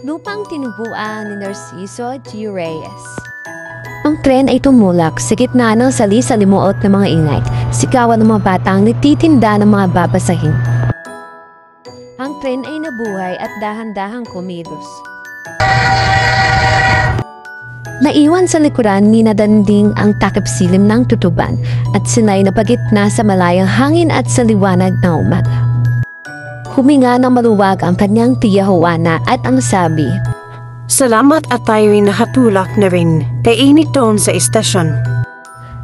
lupang tinubuan ni Narciso G. Reyes. Ang tren ay tumulak sa gitna ng sali-salimuot ng mga ingay, sigawan ng mga batang nagtitinda ng mga babasahin. Ang tren ay nabuhay at dahan-dahang kumilos. Naiwan sa likuran ni Nadanding ang takip-silim ng tutuban at sila'y napagitna sa malayang hangin at sa liwanag ng umaga. Huminga ng maluwag ang kanyang tiya Juana at ang sabi, "Salamat at tayo'y nakatulak na rin. Kainit doon sa istasyon."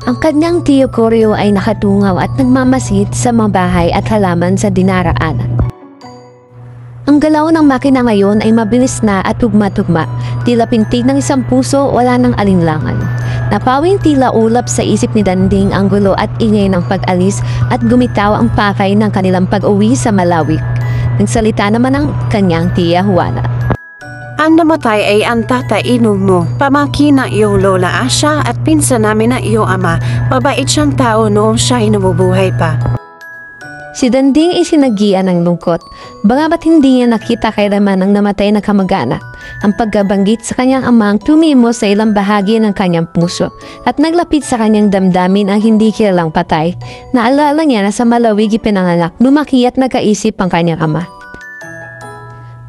Ang kanyang tiyo Koryo ay nakatungaw at nagmamasid sa mga bahay at halaman sa dinaraanan. Ang galaw ng makina ngayon ay mabilis na at tugma-tugma, tila pintig ng isang puso, wala ng alinlangan. Napawing tila ulap sa isip ni Danding ang gulo at ingay ng pag-alis at gumitaw ang pakay ng kanilang pag-uwi sa Malawik. Nagsalita naman ang kanyang tiya Juana. Ang namatay ay ang tatainog mo, pamangkin ng iyong lola Asha at pinsan namin ng iyong ama. Mabait siyang tao noong siya ay nabubuhay pa. Si Danding ay sinagian ng lungkot, bagamat hindi niya nakita kailanman ang namatay na kamag-anak. Ang pagkabanggit sa kanyang amang tumimo sa ilang bahagi ng kanyang puso at naglapit sa kanyang damdamin ang hindi kilalang patay. Naalala niya na sa Malawig ipinanganak, lumaki at nagkaisip ang kanyang ama.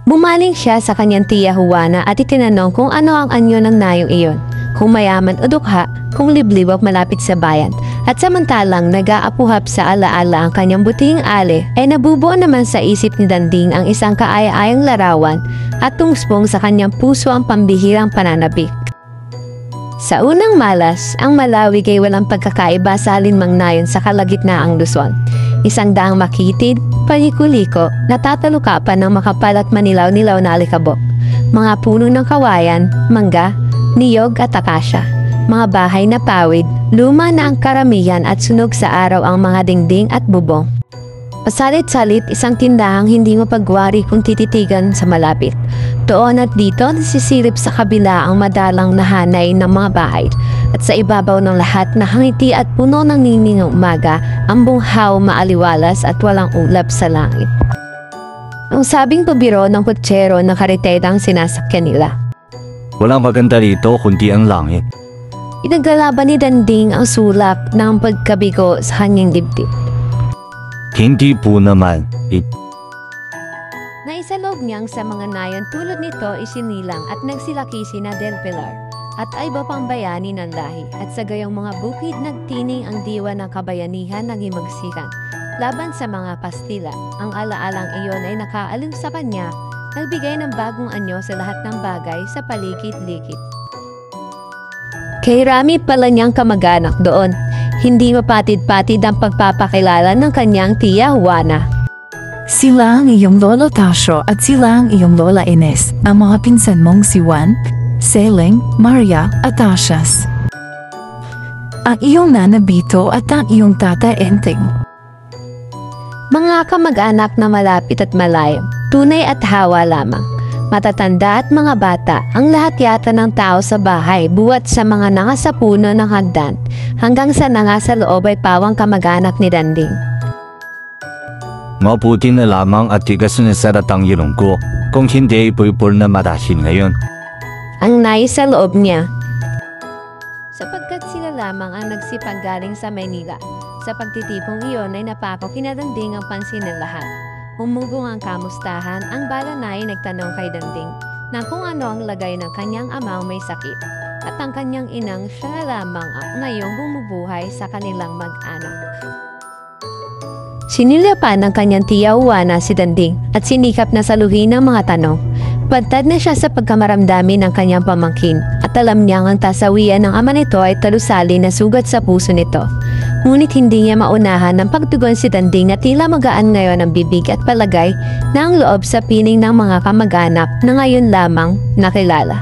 Bumaling siya sa kanyang tiya Juana at itinanong kung ano ang anyo ng nayong iyon, kung mayaman o dukha, kung liblib o malapit sa bayan. At samantalang nag-aapuhap sa alaala ang kanyang buting ale, ay nabubuo naman sa isip ni Danding ang isang kaaya-ayang larawan at tungsbong sa kanyang puso ang pambihirang pananabik. Sa unang malas, ang Malawig ay walang pagkakaiba sa alinmang nayon sa kalagitnaang Luzon. Isang daang makitid, palikuliko, natatalukapan ng makapal at manilaw-nilaw na alikabok. Mga puno ng kawayan, mangga, niyog at akasya. Mga bahay na pawid, luma na ang karamihan at sunog sa araw ang mga dingding at bubong. Pasalit-salit isang tindahang hindi mapagwari kung tititigan sa malapit. Doon at dito nasisilip sa kabila ang madalang na hanay ng mga bahay. At sa ibabaw ng lahat na hangiti at puno ng ningning ng umaga, ang bunghaw maaliwalas at walang ulap sa langit. Ang sabing pabiro ng kutsero na karitetang sinasakyan nila. Walang maganda rito kundi ang langit. Inaglalaban ni Danding ang sulap ng pagkabigo sa kanyang dibdib. Hindi po naman. Naisalog niyang sa mga nayon tulad nito isinilang at nagsilaki sina Del Pilar at ay iba pang bayani ng lahi at sa gayong mga bukid nagtining ang diwa ng kabayanihan ng himagsikan. Laban sa mga pastila, ang alaalang iyon ay nakaalim sa kanya, nagbigay ng bagong anyo sa lahat ng bagay sa paligid-likid. Kay Rami pala niyang kamag-anak doon, hindi mapatid-patid ang pagpapakilala ng kanyang tiya Juana. Sila ang iyong Lola Tasio at sila ang iyong Lola Ines, ang mga pinsan mong si Juan, Seleng, Maria at Asias. Ang iyong nana Bito at ang iyong tata Enteng. Mga kamag-anak na malapit at malayo, tunay at hawa lamang. Matatanda at mga bata, ang lahat yata ng tao sa bahay buwat sa mga nanga sa puno ng hagdan hanggang sa nanga sa loob ay pawang kamag-anak ni Danding. Mabuti na lamang at tigas na sarat ang ilong ko, kung hindi ipulpul na marasin ngayon. Ang nais sa loob niya. Sapagkat sila lamang ang nagsipag galing sa Maynila, sa pagtitipong iyon ay napako kina Danding ang pansin ng lahat. Humugong ang kamustahan, ang balanay nagtanong kay Danding na kung ano ang lagay ng kanyang amang may sakit at ang kanyang inang siya na lamang ang ngayong bumubuhay sa kanilang mag-anak. Sinilya pa ng kanyang tiya Juana si Danding at sinikap na saluhin ng mga tanong. Pantad na siya sa pagkamaramdami ng kanyang pamangkin at alam niyang ang tasawian ng ama nito ay talusali na sugat sa puso nito. Ngunit hindi niya maunahan ng pagtugon si Danding na tila magaan ngayon ang bibig at palagay na ang loob sa piling ng mga kamag-anak na ngayon lamang nakilala.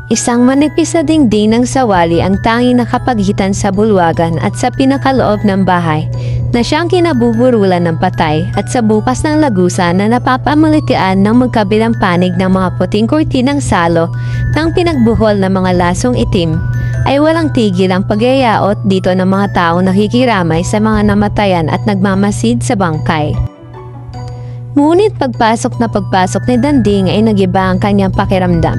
Isang manipis na dingding ng sawali ang tanging nakapaghitan sa bulwagan at sa pinakaloob ng bahay na siyang kinabuburulan ng patay at sa bukas ng lagusan na napapamulitian ng magkabilang panig ng mga puting kurtinang salo ng pinagbuhol ng mga lasong itim ay walang tigil ang pagyayaot dito ng mga taong nakikiramay sa mga namatayan at nagmamasid sa bangkay. Ngunit pagpasok ni Danding ay nagiba ang kanyang pakiramdam.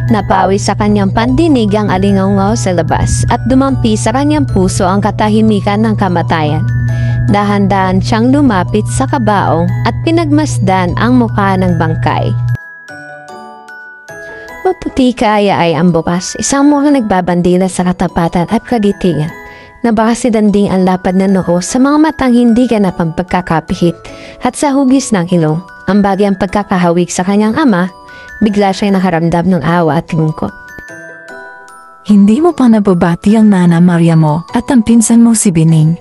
Napawi sa kanyang pandinig ang alingaw sa labas at dumampi sa kanyang puso ang katahimikan ng kamatayan. Dahan-dahan siyang lumapit sa kabaong at pinagmasdan ang mukha ng bangkay. Maputi kaya ay ang bukas, isang mukhang nagbabandila sa katapatan at kagitingan. Nabaka si Danding ang lapad na noo sa mga matang hindi ganap ang pagkakapihit at sa hugis ng ilong. Ang bagay ang pagkakahawig sa kanyang ama, bigla siya'y nakaramdam ng awa at lungkot. Hindi mo pa nababati ang Nana Maria mo at ang pinsan mo si Bining.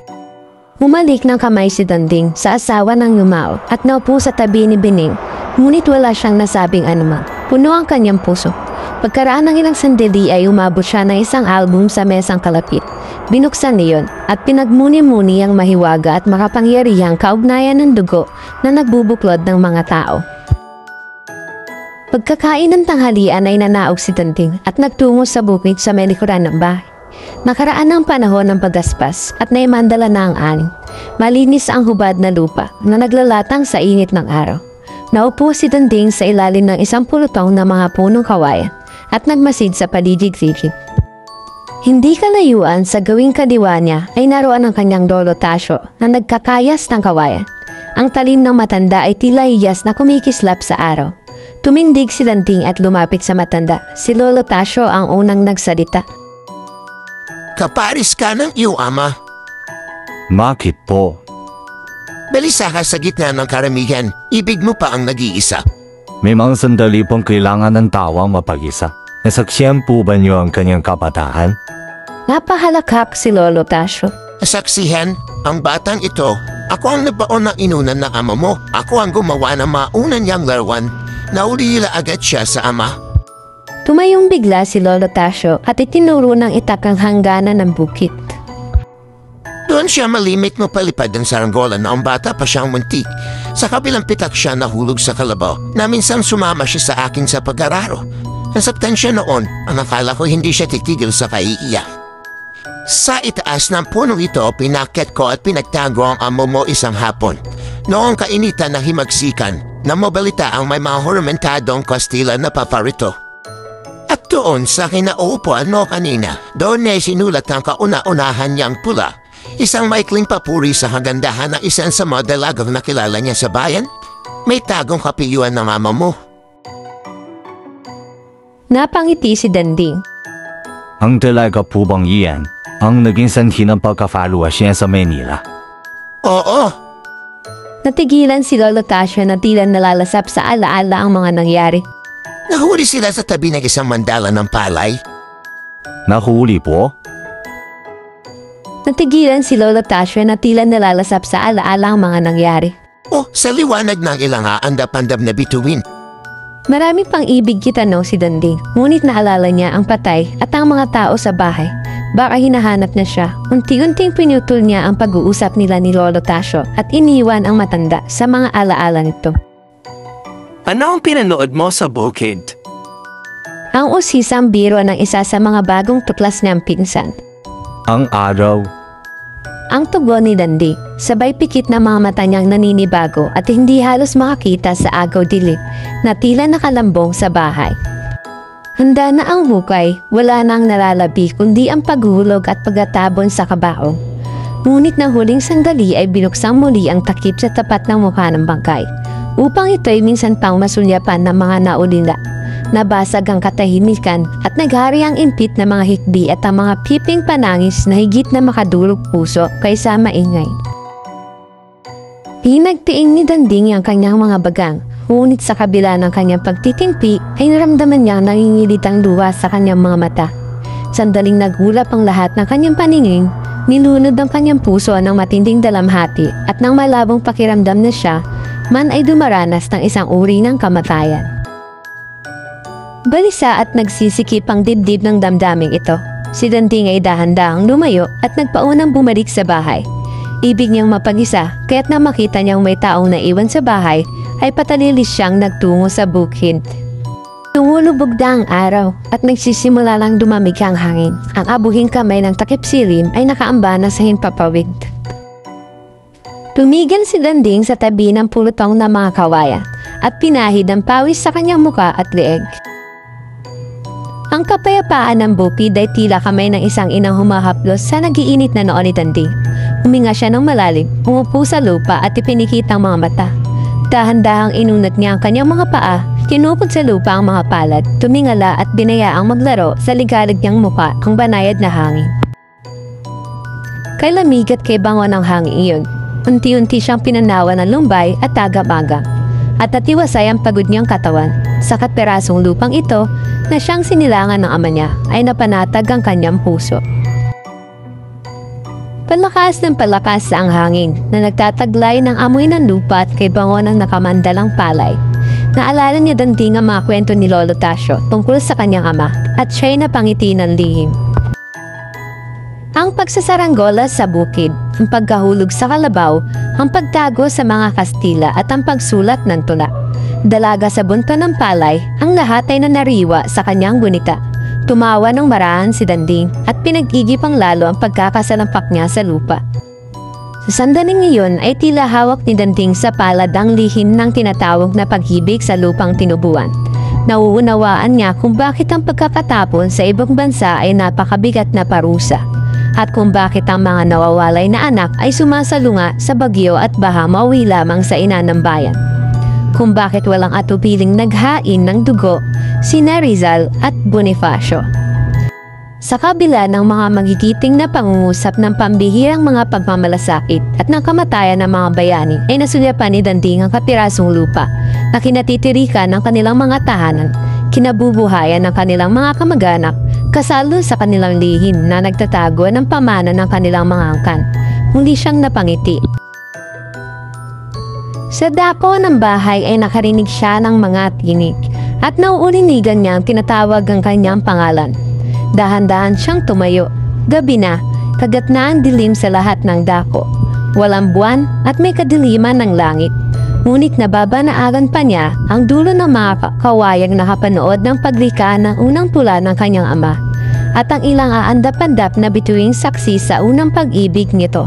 Humalik ng kamay si Danding sa asawa ng yumao at naupo sa tabi ni Bining, ngunit wala siyang nasabing anumang. Puno ang kanyang puso. Pagkaraan ng ilang sandali ay umabot siya ng isang album sa mesang kalapit. Binuksan niyon at pinagmuni-muni ang mahiwaga at makapangyarihang kaugnayan ng dugo na nagbubuklod ng mga tao. Pagkakain ng tanghalian ay nanaog si Danding at nagtungo sa bukid sa may likuran ng bahay. Nakaraan ang panahon ng paggaspas at naimandala na ang aning. Malinis ang hubad na lupa na naglalatang sa init ng araw. Naupo si Danding sa ilalim ng isang pulutong na mga punong kawayan at nagmasid sa paligid-ligid. Hindi kalayuan sa gawing kadiwa niya ay naroon ang kanyang lolo Tasyo na nagkakayas ng kawayan. Ang talim ng matanda ay tila iyas na kumikislap sa araw. Tumindig si Danding at lumapit sa matanda. Si Lolo Tasyo ang unang nagsalita. Kaparis ka ng iyong ama. Bakit po? Balisa ka sa gitna ng karamihan. Ibig mo pa ang nag-iisa. May mga sandali pong kailangan ng tawang mapag-isa. Nasaksihan po ba niyo ang kanyang kabataan? Napahalakak si Lolo Tasyo. Nasaksihan, ang batang ito, ako ang nagbaon ng inunan ng ama mo. Ako ang gumawa ng maunan niyang larawan. Naulila agad siya sa ama. Tumayong bigla si Lolo Tasyo at itinuro ng itak ang hangganan ng bukit. Doon siya malimit mo palipad ng saranggola na ang bata pa siyang muntik. Sa kabilang pitak siya nahulog sa kalabaw na minsang sumama siya sa akin sa pag-araro. Nasaktan siya noon, ang akala ko hindi siya titigil sa kaiiyak. Sa itaas ng punong ito, pinakit ko at pinagtago ang amo mo isang hapon. Noong kainitan na himagsikan, na mobalita ang may mga huramentadong Kastila na paparito. At doon sa kinauupuan mo kanina, doon ay sinulat ang kauna-unahan niyang pula. Isang maikling papuri sa hagandahan ng isang sa mga dalagang nakilala niya sa bayan. May tagong kapiyuan ng ama mo. Napangiti si Danding. Ang dalaga po bang iyan ang naging sanhi ng pagkafaluasya sa Manila? Oo, Natigilan si Lolo Tasyo na tila nalalasap sa alaala ang mga nangyari. nahuli sila sa tabi ng isang mandala ng palay. Nahuli po? Natigilan si Lolo Tasyo na tila nalalasap sa alaala ang mga nangyari. O, sa liwanag ng ilang aandap-andap na bituin. Marami pang ibig kitanong si Danding, ngunit naalala niya ang patay at ang mga tao sa bahay. Baka hinahanap na siya. Unti-unting pinutol niya ang pag-uusap nila ni Lolo Tasyo at iniwan ang matanda sa mga alaala nito. Ano ang pinanood mo sa bukid? Ang usisang biro ng isa sa mga bagong tuklas niyang pinsan. Ang araw? Ang tugon ni Danding, sabay pikit na mga mata niyang naninibago at hindi halos makakita sa agaw dilim na tila nakalambong sa bahay. Handa na ang hukay, wala nang nalalabi kundi ang paghulog at pagtatabon sa kabaong. Ngunit na huling sandali ay binuksang muli ang takip sa tapat ng mukha ng bangkay, upang ito'y minsan pang masulyapan ng mga naulila. Nabasag ang katahimikan at naghari ang impit na mga hikbi at ang mga piping panangis na higit na makadulog puso kaysa maingay. Pinagtiin ni Danding ang kanyang mga bagang, ngunit sa kabila ng kanyang pagtitimpi ay naramdaman niyang nangingilitang luha sa kanyang mga mata. Sandaling nagulap ang lahat ng kanyang paningin, nilunod ang kanyang puso ng matinding dalamhati at nang malabong pakiramdam na siya, man ay dumaranas ng isang uri ng kamatayan. Balisa at nagsisikip ang dibdib ng damdaming ito. Si Danding ay dahan-dahang lumayo at nagpaunang bumalik sa bahay. Ibig niyang mapag-isa, kaya't na makita niyang may taong naiwan sa bahay, ay patalilis siyang nagtungo sa bukid. Tumulubog na ang araw at nagsisimula lang dumamig ang hangin. Ang abuhing kamay ng takip silim ay nakaamba na sa himpapawid. Tumigil si Danding sa tabi ng pulutong na mga kawayan at pinahid ang pawis sa kanyang muka at leeg. Ang kapayapaan ng bukid ay tila kamay ng isang inang humahaplos sa nagiinit na noon ni Danding. Huminga siya ng malalim, umupo sa lupa at ipinikit ang mga mata. Dahan-dahang inunat niya ang kanyang mga paa, kinukod sa lupa ang mga palad, tumingala at binayaang maglaro sa ligalig niyang muka ang banayad na hangin. Kay lamig at kay bango ng hangin iyon, unti-unti siyang pinanawa ng lumbay at tagamaga. At natiwasay ang pagod niyang katawan. Sa katperasong lupang ito na siyang sinilangan ng ama niya ay napanatag ang kanyang puso. Palakas ng palakas ang hangin na nagtataglay ng amoy ng lupa at kay bango ng nakamandalang palay. Naalala niya Danding ang mga kwento ni Lolo Tasio tungkol sa kanyang ama at siya'y napangiti ng lihim. Ang pagsasaranggola sa bukid, ang pagkahulog sa kalabaw, ang pagtago sa mga Kastila at ang pagsulat ng tula. Dalaga sa bunto ng palay, ang lahat ay nanariwa sa kanyang gunita. Tumawa ng marahan si Danding at pinag-igipang lalo ang pagkakasalampak niya sa lupa. Sa sandaling iyon ay tila hawak ni Danding sa palad ang lihim ng tinatawag na pag-ibig sa lupang tinubuan. Nauunawaan niya kung bakit ang pagkakatapon sa ibang bansa ay napakabigat na parusa. At kung bakit ang mga nawawalay na anak ay sumasalunga sa bagyo at baha mauwi lamang sa ina ng bayan. Kung bakit walang atubiling naghain ng dugo sina Rizal at Bonifacio. Sa kabila ng mga magigiting na pangungusap ng pambihirang mga pagmamalasakit at ng kamatayan ng mga bayani ay nasulyapan ni Danding ang kapirasong lupa na kinatitirikan ng kanilang mga tahanan, kinabubuhayan ng kanilang mga kamag-anak, kasalo sa kanilang lihim na nagtatago ng pamana ng kanilang mga angkan. Muli siyang napangiti. Sa dako ng bahay ay nakarinig siya ng mga tinig at nauulinigan niyang tinatawag ang kanyang pangalan. Dahan-dahan siyang tumayo. Gabi na, kagat na ang dilim sa lahat ng dako. Walang buwan at may kadiliman ng langit. Ngunit nababanaagan pa niya ang dulo ng mga kawayang nakapanood ng paglika ng unang tula ng kanyang ama at ang ilang aandap-andap na bituing saksi sa unang pag-ibig nito.